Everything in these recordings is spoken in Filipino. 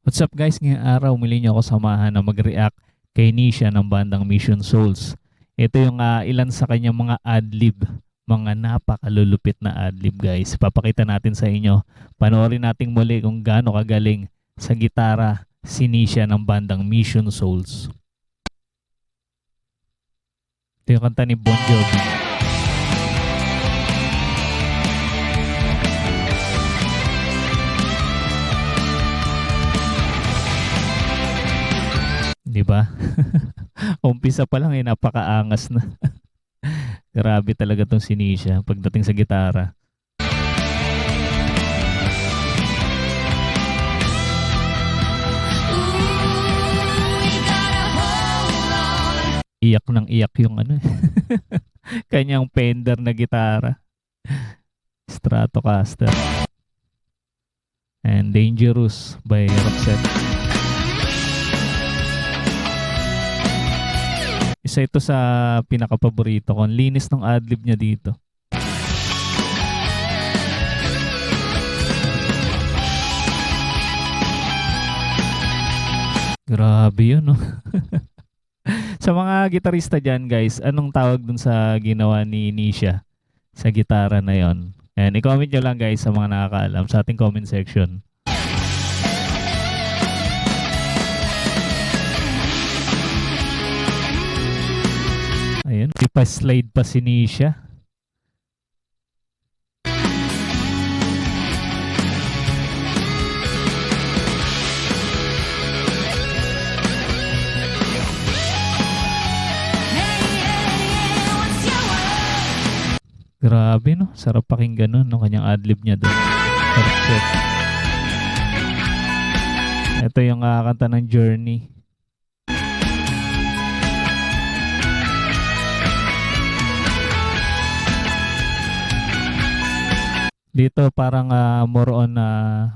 What's up guys? Ngayong araw muli niyo ako samahan na mag-react kay Nisha ng bandang Mission Souls. Ito yung ilan sa kanyang mga adlib, mga napakalulupit na adlib guys. Papakita natin sa inyo. Panoorin natin muli kung gaano kagaling sa gitara si Nisha ng bandang Mission Souls. Ito yung kanta ni Bon Jovi. Di ba? Umpisa pa lang napakaangas na. Grabe talaga tong si Nisha pagdating sa gitara. Iyak ng iyak yung kanyang Fender na gitara. Stratocaster. And Dangerous by Roxette. Isa ito sa pinaka-paborito ko. Ang linis ng adlib niya dito. Grabe yun, no? Sa mga gitarista dyan, guys, anong tawag dun sa ginawa ni Nisha sa gitara na yon? And i-comment nyo lang, guys, sa mga nakakaalam sa ating comment section. Ayun, ipa-slide pa si Nisha. Grabe, no? Sarap pakinggan nun, no? Kanyang adlib niya doon. Perfect. Ito yung kanta ng Journey. Dito parang more on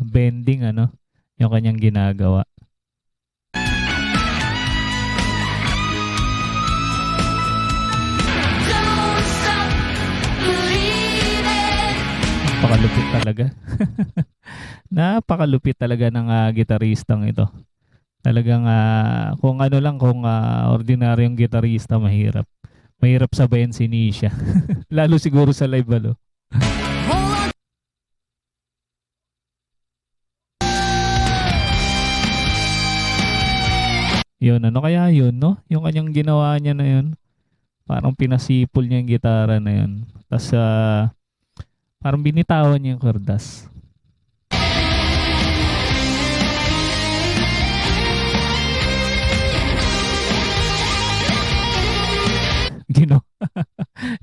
bending yung kanyang ginagawa. Napakalupit talaga. Napakalupit talaga ng gitaristang ito. Talagang kung kung ordinaryong gitarista mahirap. Mahirap sabayan si Nisha. Lalo siguro sa live Yun, kaya yun, no? Yung kanyang ginawa niya na yun. Parang pinasipol niya yung gitara na yun. Tapos, parang binitawan niya yung kordas.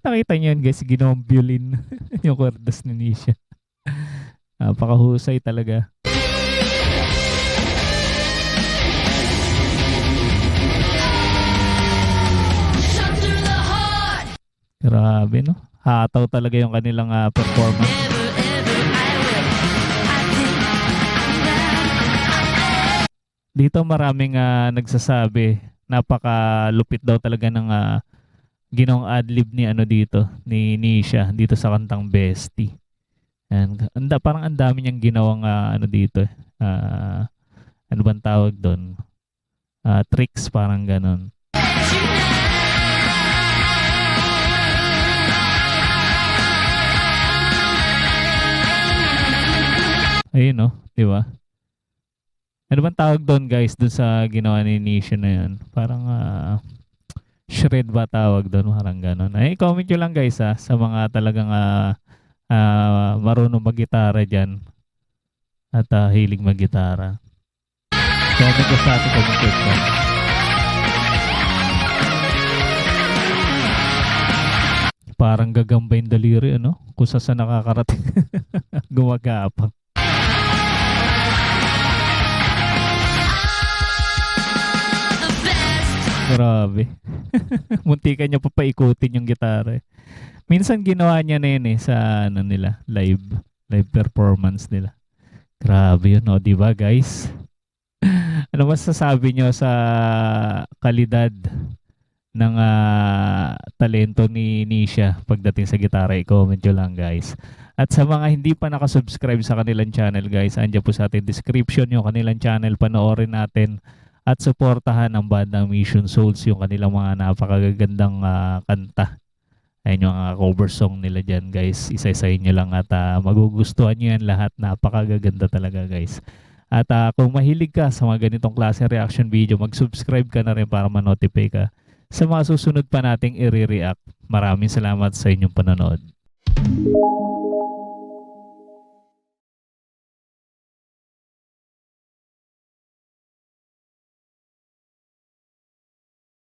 Nakita niyo yun, guys, ginawang violin yung kordas ni Nisha. Napakahusay talaga. Grabe, no? Hataw talaga yung kanilang performance. Dito maraming nagsasabi, napakalupit daw talaga ng ginawang adlib ni dito, ni Nisha dito sa kantang Bestie. And parang ang dami niyang ginawang dito. Ano bang tawag doon? Tricks, parang ganon. Ayun, no? Di ba? Ano bang tawag doon, guys, doon sa ginawa ni Nisha na yun? Parang shred ba tawag doon? Parang ganon. Ay, comment nyo lang, guys, sa mga talagang marunong mag-gitara dyan at hilig mag-gitara. Comment nyo sa ating comment section. Parang gagamba yung daliri, kung saan nakakarating. Gumagapang. Grabe. Muntikan niya papaikutin yung gitara. Minsan ginawa niya na yun sa nila, live performance nila. Grabe yun, di ba, guys? Ano masasabi niyo sa kalidad talento ni Nisha pagdating sa gitara, i-comment nyo lang guys. At sa mga hindi pa nakasubscribe sa kanilang channel guys, andyan po sa ating description yung kanilang channel, panoorin natin at suportahan ang bandang Mission Souls, yung kanilang mga napakagagandang kanta. Ayun yung cover song nila dyan guys, isa-isahin nyo lang at magugustuhan nyo yan lahat, napakagaganda talaga guys. At kung mahilig ka sa mga ganitong klase reaction video, mag-subscribe ka na rin para ma-notify ka sa mga susunod pa nating i-react. Maraming salamat sa inyong panonood.